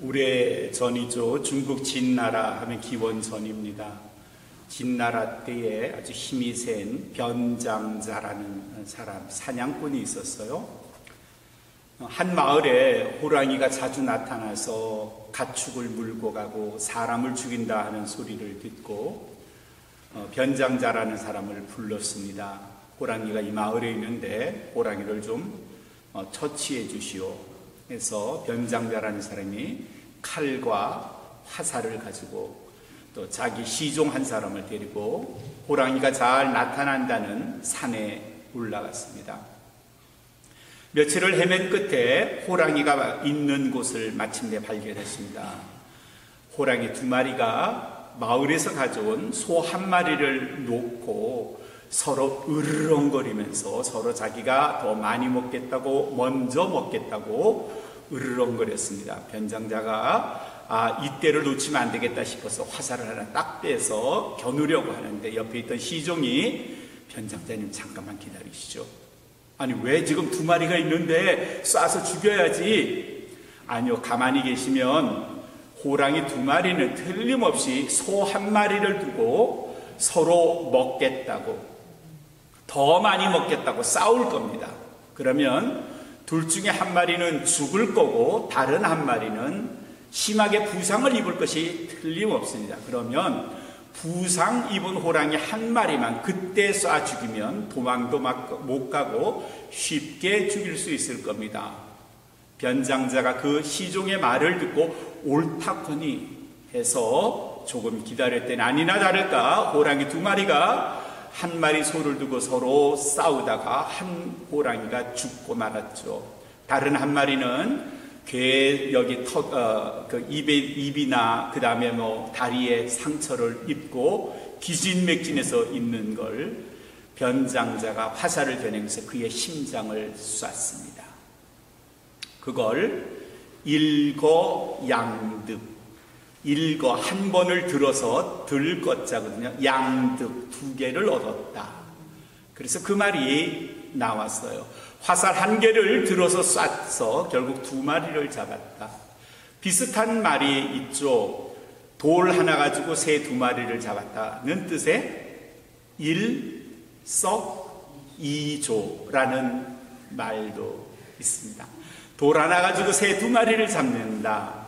오래전이죠. 중국 진나라 하면 기원전입니다. 진나라 때에 아주 힘이 센 변장자라는 사람, 사냥꾼이 있었어요. 한 마을에 호랑이가 자주 나타나서 가축을 물고 가고 사람을 죽인다 하는 소리를 듣고 변장자라는 사람을 불렀습니다. 호랑이가 이 마을에 있는데 호랑이를 좀 처치해 주시오. 해서 변장자라는 사람이 칼과 화살을 가지고 또 자기 시종 한 사람을 데리고 호랑이가 잘 나타난다는 산에 올라갔습니다. 며칠을 헤맨 끝에 호랑이가 있는 곳을 마침내 발견했습니다. 호랑이 2마리가 마을에서 가져온 소 1마리를 놓고 서로 으르렁거리면서 서로 자기가 더 많이 먹겠다고 먼저 먹겠다고 으르렁거렸습니다. 변장자가 이때를 놓치면 안 되겠다 싶어서 화살을 하나 딱 빼서 겨누려고 하는데 옆에 있던 시종이 변장자님 잠깐만 기다리시죠. 아니 왜 지금 2마리가 있는데 쏴서 죽여야지. 아니요, 가만히 계시면 호랑이 2마리는 틀림없이 소 1마리를 두고 서로 먹겠다고, 더 많이 먹겠다고 싸울 겁니다. 그러면 둘 중에 1마리는 죽을 거고 다른 1마리는 심하게 부상을 입을 것이 틀림없습니다. 그러면 부상 입은 호랑이 1마리만 그때 쏴 죽이면 도망도 못 가고 쉽게 죽일 수 있을 겁니다. 변장자가 그 시종의 말을 듣고 옳다거니 해서 조금 기다렸더니 아니나 다를까 호랑이 2마리가 1마리 소를 두고 서로 싸우다가 한 호랑이가 죽고 말았죠. 다른 1마리는 괴 여기 입이나 그 다음에 다리에 상처를 입고 기진맥진해서 있는 걸 변장자가 화살을 겨내면서 그의 심장을 쐈습니다. 그걸 일거양득, 일거 한 번을 들어서 들거자거든요. 양득 2개를 얻었다. 그래서 그 말이 나왔어요. 화살 1개를 들어서 쐈어 결국 2마리를 잡았다. 비슷한 말이 있죠. 돌 하나 가지고 새 2마리를 잡았다는 뜻의 일석이조라는 말도 있습니다. 돌 하나 가지고 새 2마리를 잡는다.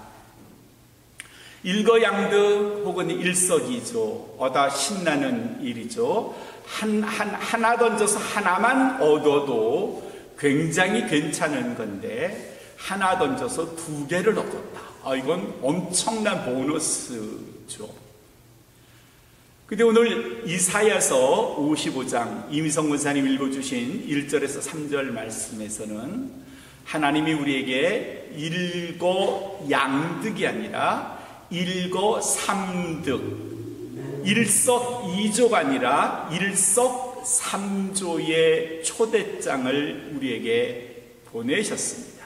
일거양득 혹은 일석이조, 신나는 일이죠. 하나 던져서 하나만 얻어도 굉장히 괜찮은 건데 하나 던져서 2개를 얻었다. 이건 엄청난 보너스죠. 근데 오늘 이사야서 55장 이미성 권사님 읽어주신 1절에서 3절 말씀에서는 하나님이 우리에게 일거양득이 아니라 일거삼득, 일석이조가 아니라 일석삼조의 초대장을 우리에게 보내셨습니다.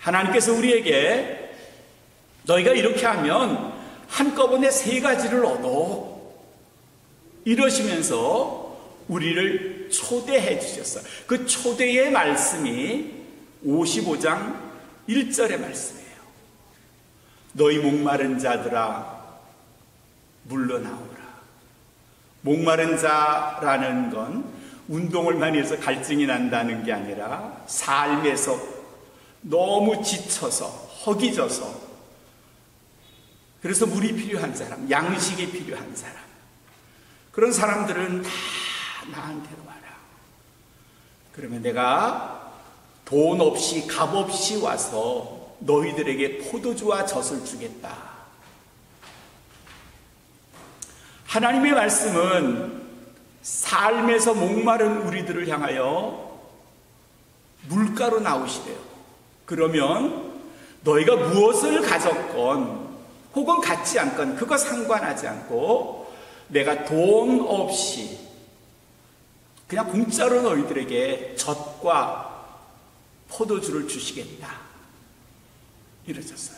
하나님께서 우리에게 너희가 이렇게 하면 한꺼번에 3가지를 얻어, 이러시면서 우리를 초대해 주셨어요. 그 초대의 말씀이 55장 1절의 말씀이에요. 너희 목마른 자들아 물러나오라. 목마른 자라는 건 운동을 많이 해서 갈증이 난다는 게 아니라 삶에서 너무 지쳐서 허기져서 그래서 물이 필요한 사람, 양식이 필요한 사람, 그런 사람들은 다 나한테로 와라. 그러면 내가 돈 없이 값 없이 와서 너희들에게 포도주와 젖을 주겠다. 하나님의 말씀은 삶에서 목마른 우리들을 향하여 물가로 나오시래요. 그러면 너희가 무엇을 가졌건 혹은 갖지 않건 그거 상관하지 않고 내가 돈 없이 그냥 공짜로 너희들에게 젖과 포도주를 주시겠다. 이러셨어요.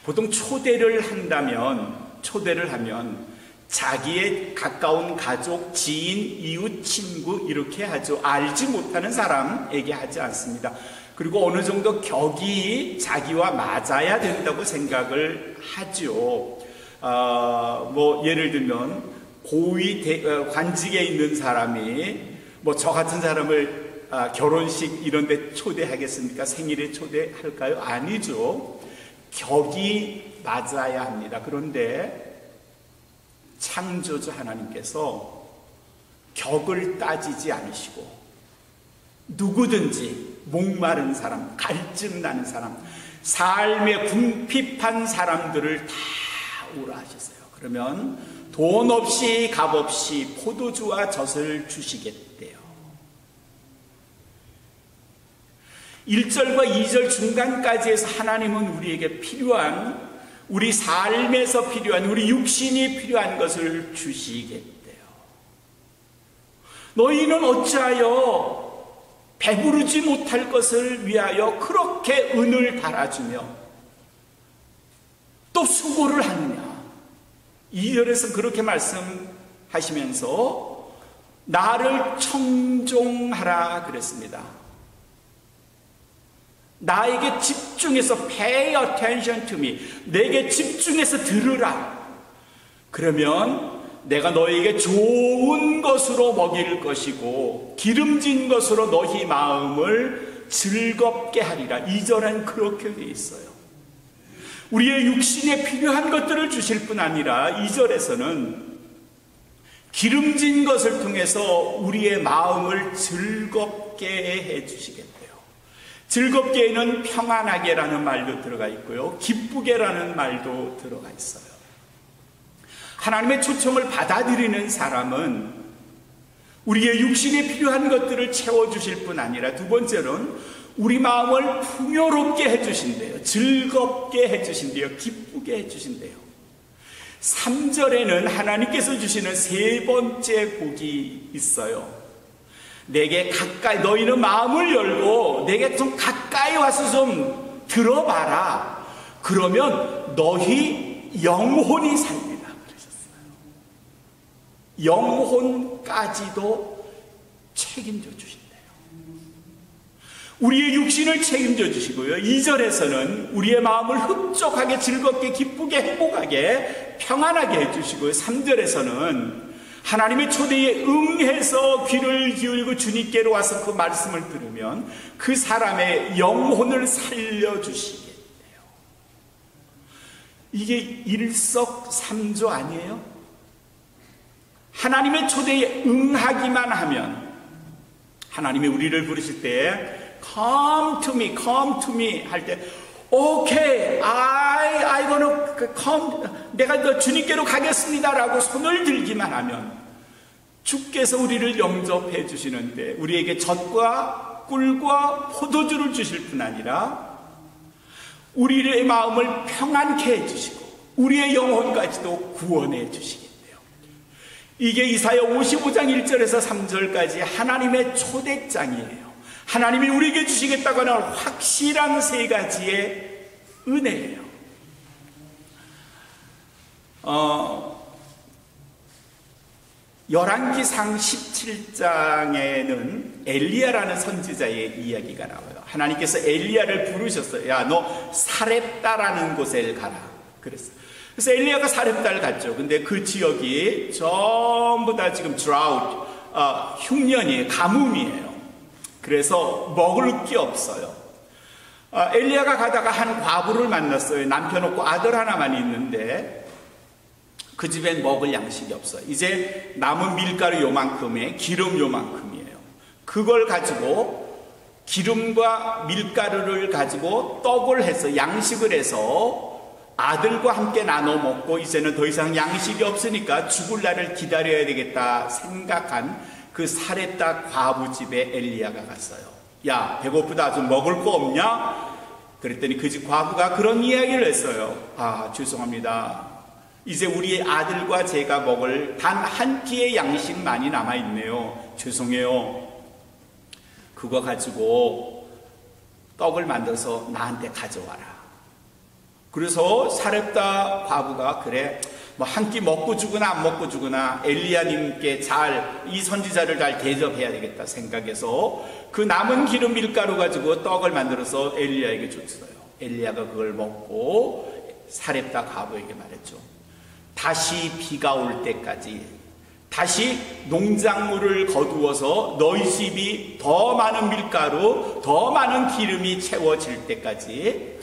보통 초대를 하면 자기의 가까운 가족, 지인, 이웃, 친구 이렇게 하죠. 알지 못하는 사람에게 하지 않습니다. 그리고 어느 정도 격이 자기와 맞아야 된다고 생각을 하죠. 뭐 예를 들면 고위 관직에 있는 사람이 뭐 저 같은 사람을 결혼식 이런 데 초대하겠습니까? 생일에 초대할까요? 아니죠. 격이 맞아야 합니다. 그런데 창조주 하나님께서 격을 따지지 않으시고 누구든지 목마른 사람, 갈증 나는 사람, 삶에 궁핍한 사람들을 다 오라 하셨어요. 그러면 돈 없이 값 없이 포도주와 젖을 주시겠대요. 1절과 2절 중간까지 해서 하나님은 우리에게 필요한, 우리 삶에서 필요한, 우리 육신이 필요한 것을 주시겠대요. 너희는 어찌하여 배부르지 못할 것을 위하여 그렇게 은을 달아주며 또 수고를 하느냐. 2절에서 그렇게 말씀하시면서 나를 청종하라 그랬습니다. 나에게 집중해서 pay attention to me, 내게 집중해서 들으라. 그러면 내가 너에게 좋은 것으로 먹일 것이고 기름진 것으로 너희 마음을 즐겁게 하리라. 2절엔 그렇게 되어 있어요. 우리의 육신에 필요한 것들을 주실 뿐 아니라 2절에서는 기름진 것을 통해서 우리의 마음을 즐겁게 해 주시겠대요. 즐겁게에는 평안하게라는 말도 들어가 있고요, 기쁘게라는 말도 들어가 있어요. 하나님의 초청을 받아들이는 사람은 우리의 육신에 필요한 것들을 채워주실 뿐 아니라 두 번째로는 우리 마음을 풍요롭게 해주신대요. 즐겁게 해주신대요. 기쁘게 해주신대요. 3절에는 하나님께서 주시는 세 번째 복이 있어요. 내게 가까이, 너희는 마음을 열고 내게 좀 가까이 와서 좀 들어봐라. 그러면 너희 영혼이 삽니다. 그러셨어요. 영혼까지도 책임져 주신대요. 우리의 육신을 책임져 주시고요, 2절에서는 우리의 마음을 흡족하게 즐겁게 기쁘게 행복하게 평안하게 해주시고요, 3절에서는 하나님의 초대에 응해서 귀를 기울이고 주님께로 와서 그 말씀을 들으면 그 사람의 영혼을 살려주시겠대요. 이게 일석삼조 아니에요? 하나님의 초대에 응하기만 하면, 하나님이 우리를 부르실 때 come to me, come to me 할 때 오케이, I gonna come, 내가 너 주님께로 가겠습니다라고 손을 들기만 하면 주께서 우리를 영접해 주시는데 우리에게 젖과 꿀과 포도주를 주실 뿐 아니라 우리의 마음을 평안케 해 주시고 우리의 영혼까지도 구원해 주시겠대요. 이게 이사야 55장 1절에서 3절까지 하나님의 초대장이에요. 하나님이 우리에게 주시겠다고 하는 확실한 세 가지의 은혜예요. 열왕기상 17장에는 엘리야라는 선지자의 이야기가 나와요. 하나님께서 엘리야를 부르셨어요. 야, 너 사렙다라는 곳에 가라 그랬어요. 그래서 엘리야가 사렙다를 갔죠. 근데 그 지역이 전부 다 지금 drought, 흉년이에요. 가뭄이에요. 그래서 먹을 게 없어요. 엘리야가 가다가 한 과부를 만났어요. 남편 없고 아들 하나만 있는데 그 집엔 먹을 양식이 없어요. 이제 남은 밀가루 요만큼에 기름 요만큼이에요. 그걸 가지고 기름과 밀가루를 가지고 떡을 해서 양식을 해서 아들과 함께 나눠 먹고 이제는 더 이상 양식이 없으니까 죽을 날을 기다려야 되겠다 생각한 그 사렙다 과부 집에 엘리야가 갔어요. 야, 배고프다, 좀 먹을 거 없냐? 그랬더니 그 집 과부가 그런 이야기를 했어요. 아, 죄송합니다. 이제 우리 아들과 제가 먹을 단 한 끼의 양식만이 남아있네요. 죄송해요. 그거 가지고 떡을 만들어서 나한테 가져와라. 그래서 사렙다 과부가 그래, 뭐 한 끼 먹고 주거나 안 먹고 주거나 엘리야님께 이 선지자를 잘 대접해야 되겠다 생각해서 그 남은 기름 밀가루 가지고 떡을 만들어서 엘리야에게 줬어요. 엘리야가 그걸 먹고 사렙다 과부에게 말했죠. 다시 비가 올 때까지, 다시 농작물을 거두어서 너희 집이 더 많은 밀가루, 더 많은 기름이 채워질 때까지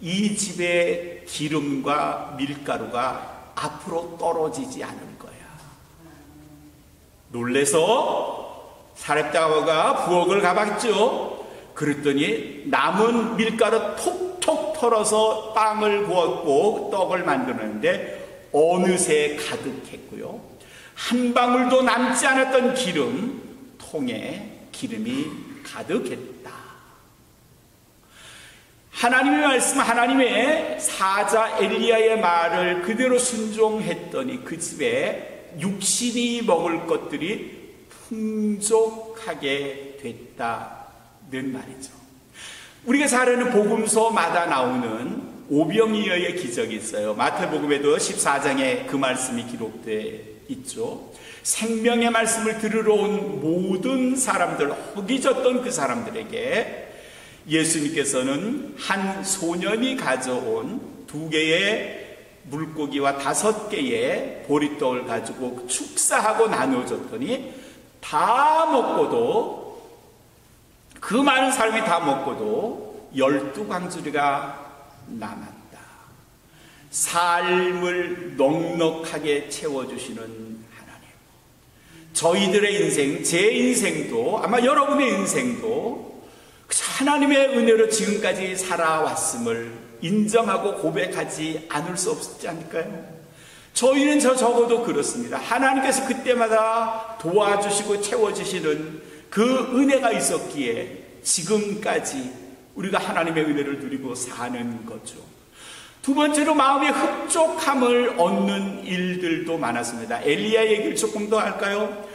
이 집의 기름과 밀가루가 앞으로 떨어지지 않을 거야. 놀래서 사렙다가 부엌을 가봤죠. 그랬더니 남은 밀가루 톡톡 털어서 빵을 구웠고 떡을 만드는데 어느새 가득했고요. 한 방울도 남지 않았던 기름, 통에 기름이 가득했다. 하나님의 말씀, 하나님의 사자 엘리야의 말을 그대로 순종했더니 그 집에 육신이 먹을 것들이 풍족하게 됐다는 말이죠. 우리가 잘 아는 복음서마다 나오는 오병이어의 기적이 있어요. 마태복음에도 14장에 그 말씀이 기록되어 있죠. 생명의 말씀을 들으러 온 모든 사람들, 허기졌던 그 사람들에게 예수님께서는 한 소년이 가져온 2개의 물고기와 5개의 보리떡을 가지고 축사하고 나눠줬더니 다 먹고도, 그 많은 사람이 다 먹고도 12광주리가 남았다. 삶을 넉넉하게 채워주시는 하나님, 저희들의 인생, 제 인생도 아마 여러분의 인생도 하나님의 은혜로 지금까지 살아왔음을 인정하고 고백하지 않을 수 없지 않을까요? 저희는 적어도 그렇습니다. 하나님께서 그때마다 도와주시고 채워주시는 그 은혜가 있었기에 지금까지 우리가 하나님의 은혜를 누리고 사는 거죠. 두 번째로 마음의 흡족함을 얻는 일들도 많았습니다. 엘리야 얘기를 조금 더 할까요?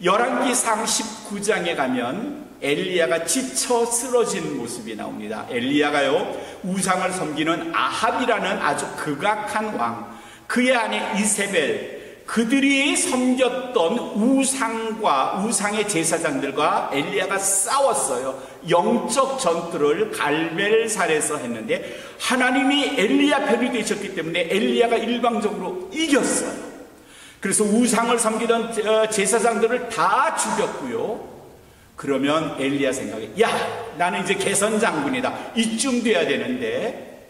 열왕기상 19장에 가면 엘리야가 지쳐 쓰러진 모습이 나옵니다. 엘리야가요, 우상을 섬기는 아합이라는 아주 극악한 왕, 그의 아내 이세벨, 그들이 섬겼던 우상과 우상의 제사장들과 엘리야가 싸웠어요. 영적 전투를 갈멜살에서 했는데 하나님이 엘리야 편이 되셨기 때문에 엘리야가 일방적으로 이겼어요. 그래서 우상을 섬기던 제사장들을 다 죽였고요. 그러면 엘리야 생각에, 야, 나는 이제 개선 장군이다, 이쯤 돼야 되는데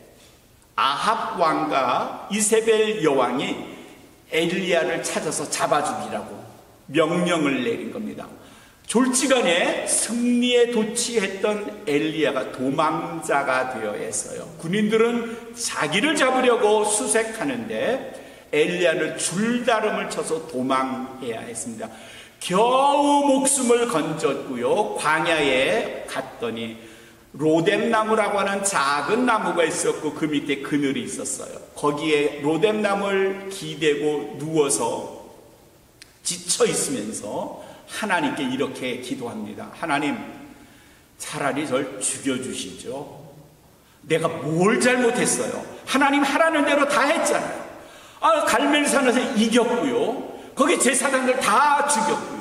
아합 왕과 이세벨 여왕이 엘리야를 찾아서 잡아 죽이라고 명령을 내린 겁니다. 졸지간에 승리에 도취했던 엘리야가 도망자가 되어 했어요. 군인들은 자기를 잡으려고 수색하는데 엘리야는 줄다름을 쳐서 도망해야 했습니다. 겨우 목숨을 건졌고요. 광야에 갔더니 로뎀나무라고 하는 작은 나무가 있었고 그 밑에 그늘이 있었어요. 거기에 로뎀나무를 기대고 누워서 지쳐 있으면서 하나님께 이렇게 기도합니다. 하나님, 차라리 절 죽여주시죠. 내가 뭘 잘못했어요? 하나님 하라는 대로 다 했잖아요. 갈멜산에서 이겼고요. 거기 제사장들 다 죽였고요.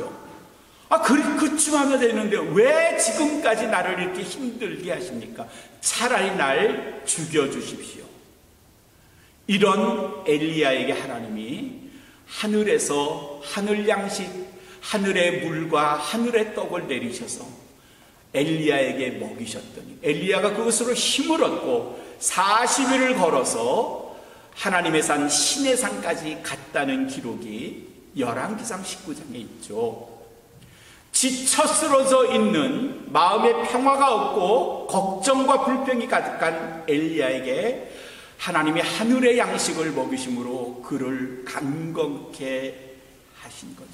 그쯤 하면 되는데 왜 지금까지 나를 이렇게 힘들게 하십니까? 차라리 날 죽여주십시오. 이런 엘리야에게 하나님이 하늘에서 하늘 양식, 하늘의 물과 하늘의 떡을 내리셔서 엘리야에게 먹이셨더니 엘리야가 그것으로 힘을 얻고 40일을 걸어서 하나님의 산 신의 산까지 갔다는 기록이 열왕기상 19장에 있죠. 지쳐 쓰러져 있는 마음의 평화가 없고 걱정과 불평이 가득한 엘리야에게 하나님이 하늘의 양식을 먹이심으로 그를 강건케 하신 거죠.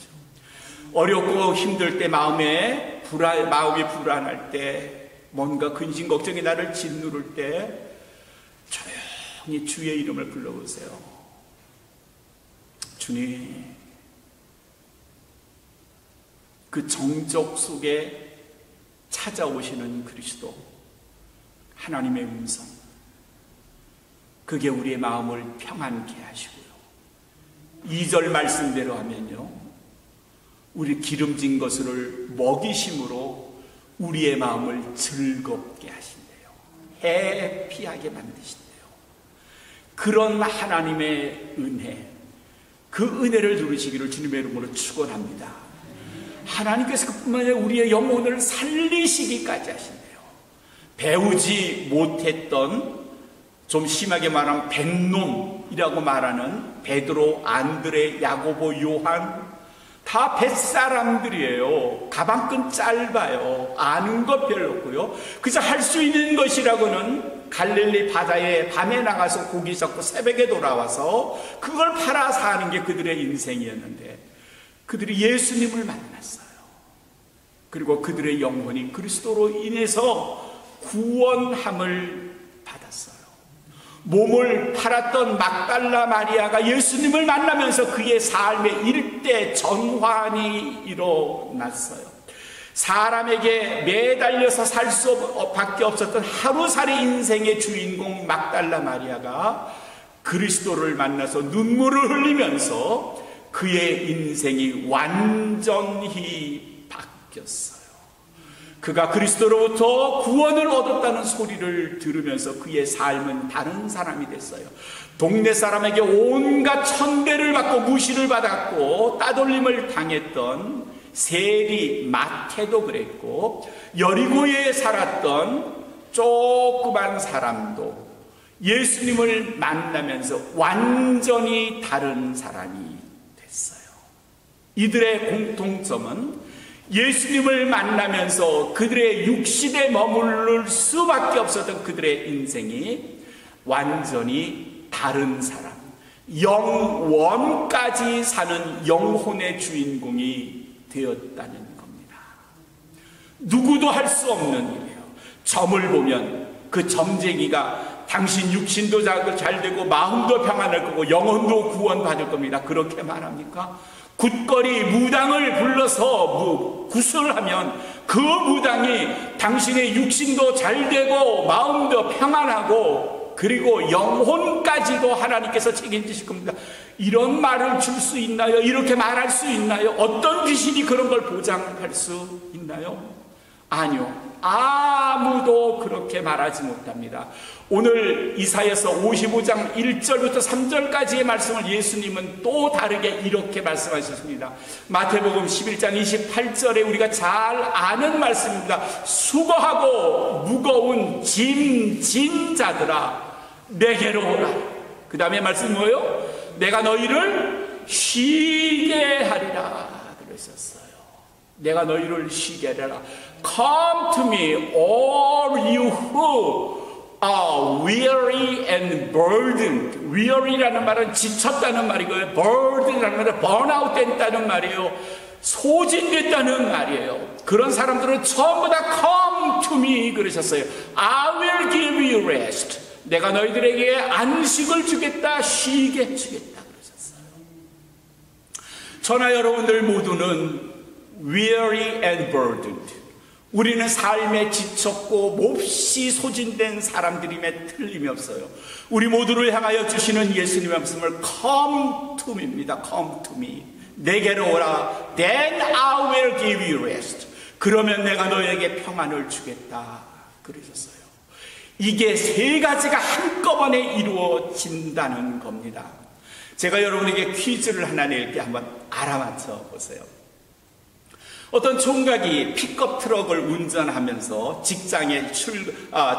어렵고 힘들 때 마음이 불안할 때 뭔가 근심 걱정이 나를 짓누를 때 조용히 주의 이름을 불러보세요. 주님, 그 정적 속에 찾아오시는 그리스도, 하나님의 음성, 그게 우리의 마음을 평안케 하시고요. 2절 말씀대로 하면요, 우리 기름진 것을 먹이심으로 우리의 마음을 즐겁게 하신대요. 해피하게 만드신대요. 그런 하나님의 은혜, 그 은혜를 누리시기를 주님의 이름으로 축원합니다. 하나님께서 그뿐만 아니라 우리의 영혼을 살리시기까지 하신대요. 배우지 못했던, 좀 심하게 말하면 백놈이라고 말하는 베드로, 안드레, 야고보, 요한, 다 뱃사람들이에요. 가방끈 짧아요. 아는 것 별로 없고요. 그저 할 수 있는 것이라고는 갈릴리 바다에 밤에 나가서 고기 잡고 새벽에 돌아와서 그걸 팔아 사는 게 그들의 인생이었는데, 그들이 예수님을 만났어요. 그리고 그들의 영혼이 그리스도로 인해서 구원함을 받았어요. 몸을 팔았던 막달라 마리아가 예수님을 만나면서 그의 삶의 일대 전환이 일어났어요. 사람에게 매달려서 살 수밖에 없었던 하루살이 인생의 주인공 막달라 마리아가 그리스도를 만나서 눈물을 흘리면서 그의 인생이 완전히 바뀌었어요. 그가 그리스도로부터 구원을 얻었다는 소리를 들으면서 그의 삶은 다른 사람이 됐어요. 동네 사람에게 온갖 천대를 받고 무시를 받았고 따돌림을 당했던 세리 마태도 그랬고, 여리고에 살았던 조그만 사람도 예수님을 만나면서 완전히 다른 사람이 됐어요. 이들의 공통점은 예수님을 만나면서 그들의 육신에 머무를 수밖에 없었던 그들의 인생이 완전히 다른 사람, 영원까지 사는 영혼의 주인공이 되었다는 겁니다. 누구도 할 수 없는 일이에요. 점을 보면 그 점쟁이가 당신 육신도 잘 되고 마음도 평안할 거고 영혼도 구원받을 겁니다. 그렇게 말합니까? 굿거리 무당을 불러서 굿을 하면 그 무당이 당신의 육신도 잘 되고 마음도 평안하고 그리고 영혼까지도 하나님께서 책임지실 겁니다. 이런 말을 줄 수 있나요? 이렇게 말할 수 있나요? 어떤 귀신이 그런 걸 보장할 수 있나요? 아니요. 아무도 그렇게 말하지 못합니다. 오늘 이사야서 55장 1절부터 3절까지의 말씀을 예수님은 또 다르게 이렇게 말씀하셨습니다. 마태복음 11장 28절에 우리가 잘 아는 말씀입니다. 수고하고 무거운 짐진 자들아 내게로 오라. 그 다음에 말씀이 뭐예요? 내가 너희를 쉬게 하리라 그러셨어요. 내가 너희를 쉬게 하리라. Come to me, all you who are weary and burdened. weary라는 말은 지쳤다는 말이고요. burden이라는 말은 burnout 됐다는 말이에요. 소진됐다는 말이에요. 그런 사람들은 전부 다 come to me 그러셨어요. I will give you rest. 내가 너희들에게 안식을 주겠다, 쉬게 주겠다 그러셨어요. 저나 여러분들 모두는 weary and burdened. 우리는 삶에 지쳤고 몹시 소진된 사람들임에 틀림이 없어요. 우리 모두를 향하여 주시는 예수님의 말씀을 come to me입니다. come to me. 내게로 오라. Then I will give you rest. 그러면 내가 너에게 평안을 주겠다 그러셨어요. 이게 세 가지가 한꺼번에 이루어진다는 겁니다. 제가 여러분에게 퀴즈를 하나 낼게 한번 알아맞혀 보세요. 어떤 총각이 픽업 트럭을 운전하면서 직장에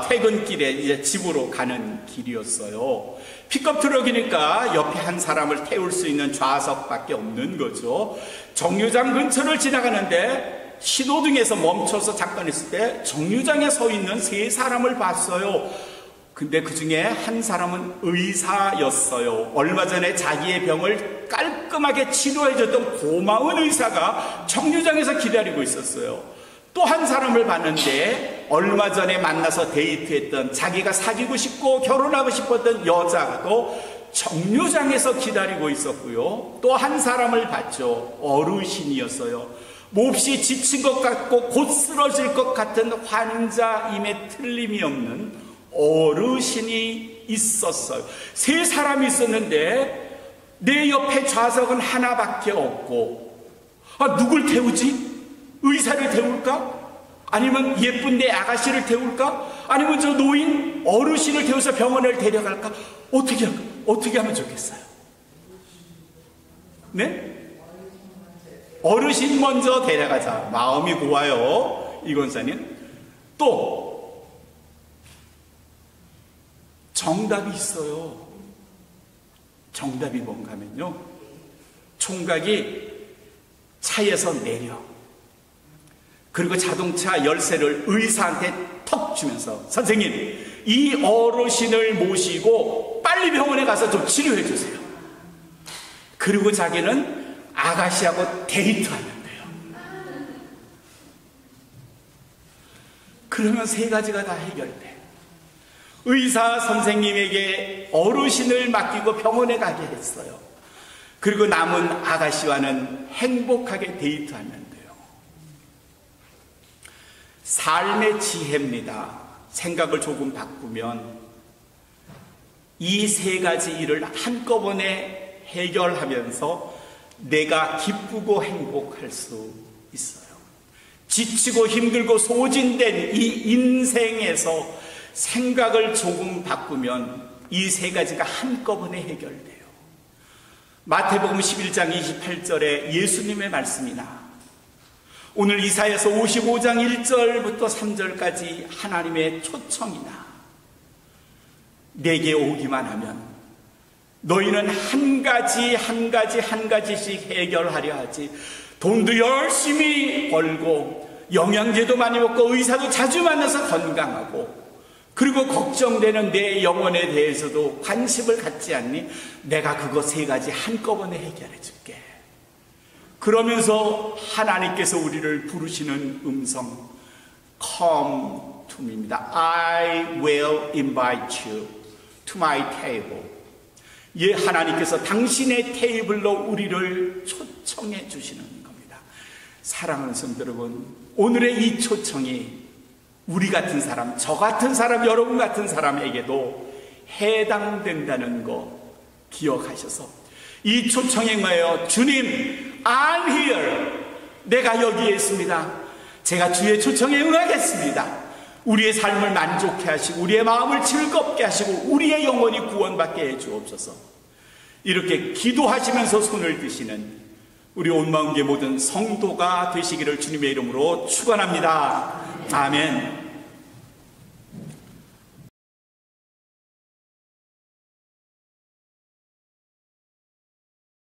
퇴근길에 이제 집으로 가는 길이었어요. 픽업 트럭이니까 옆에 한 사람을 태울 수 있는 좌석밖에 없는 거죠. 정류장 근처를 지나가는데 신호등에서 멈춰서 잠깐 있을 때 정류장에 서 있는 세 사람을 봤어요. 근데 그 중에 한 사람은 의사였어요. 얼마 전에 자기의 병을 깔끔하게 치료해줬던 고마운 의사가 정류장에서 기다리고 있었어요. 또 한 사람을 봤는데 얼마 전에 만나서 데이트했던 자기가 사귀고 싶고 결혼하고 싶었던 여자도 정류장에서 기다리고 있었고요. 또 한 사람을 봤죠. 어르신이었어요. 몹시 지친 것 같고 곧 쓰러질 것 같은 환자임에 틀림이 없는 어르신이 있었어요. 세 사람이 있었는데 내 옆에 좌석은 하나밖에 없고, 누굴 태우지? 의사를 태울까? 아니면 예쁜 내 아가씨를 태울까? 아니면 저 노인 어르신을 태워서 병원을 데려갈까? 어떻게 하면 좋겠어요? 네? 어르신 먼저 데려가자. 마음이 고와요, 이 권사님. 또 정답이 있어요. 정답이 뭔가 하면요, 총각이 차에서 내려, 그리고 자동차 열쇠를 의사한테 턱 주면서, 선생님, 이 어르신을 모시고 빨리 병원에 가서 좀 치료해 주세요. 그리고 자기는 아가씨하고 데이트하면 돼요. 그러면 세 가지가 다 해결돼. 의사 선생님에게 어르신을 맡기고 병원에 가게 했어요. 그리고 남은 아가씨와는 행복하게 데이트하면 돼요. 삶의 지혜입니다. 생각을 조금 바꾸면 이 세 가지 일을 한꺼번에 해결하면서 내가 기쁘고 행복할 수 있어요. 지치고 힘들고 소진된 이 인생에서 생각을 조금 바꾸면 이 세 가지가 한꺼번에 해결돼요. 마태복음 11장 28절에 예수님의 말씀이나 오늘 이사야서 55장 1절부터 3절까지 하나님의 초청이나 내게 오기만 하면 너희는 한 가지씩 해결하려 하지, 돈도 열심히 벌고 영양제도 많이 먹고 의사도 자주 만나서 건강하고 그리고 걱정되는 내 영혼에 대해서도 관심을 갖지 않니? 내가 그거 세 가지 한꺼번에 해결해 줄게. 그러면서 하나님께서 우리를 부르시는 음성, Come to me입니다. I will invite you to my table. 예, 하나님께서 당신의 테이블로 우리를 초청해 주시는 겁니다. 사랑하는 성도 여러분, 오늘의 이 초청이 우리 같은 사람, 저 같은 사람, 여러분 같은 사람에게도 해당된다는 거 기억하셔서 이 초청이 뭐예요? 주님, I'm here. 내가 여기에 있습니다. 제가 주의 초청에 응하겠습니다. 우리의 삶을 만족해 하시고 우리의 마음을 즐겁게 하시고 우리의 영혼이 구원받게 해 주옵소서. 이렇게 기도하시면서 손을 드시는 우리 온 마음의 모든 성도가 되시기를 주님의 이름으로 축원합니다. 아멘.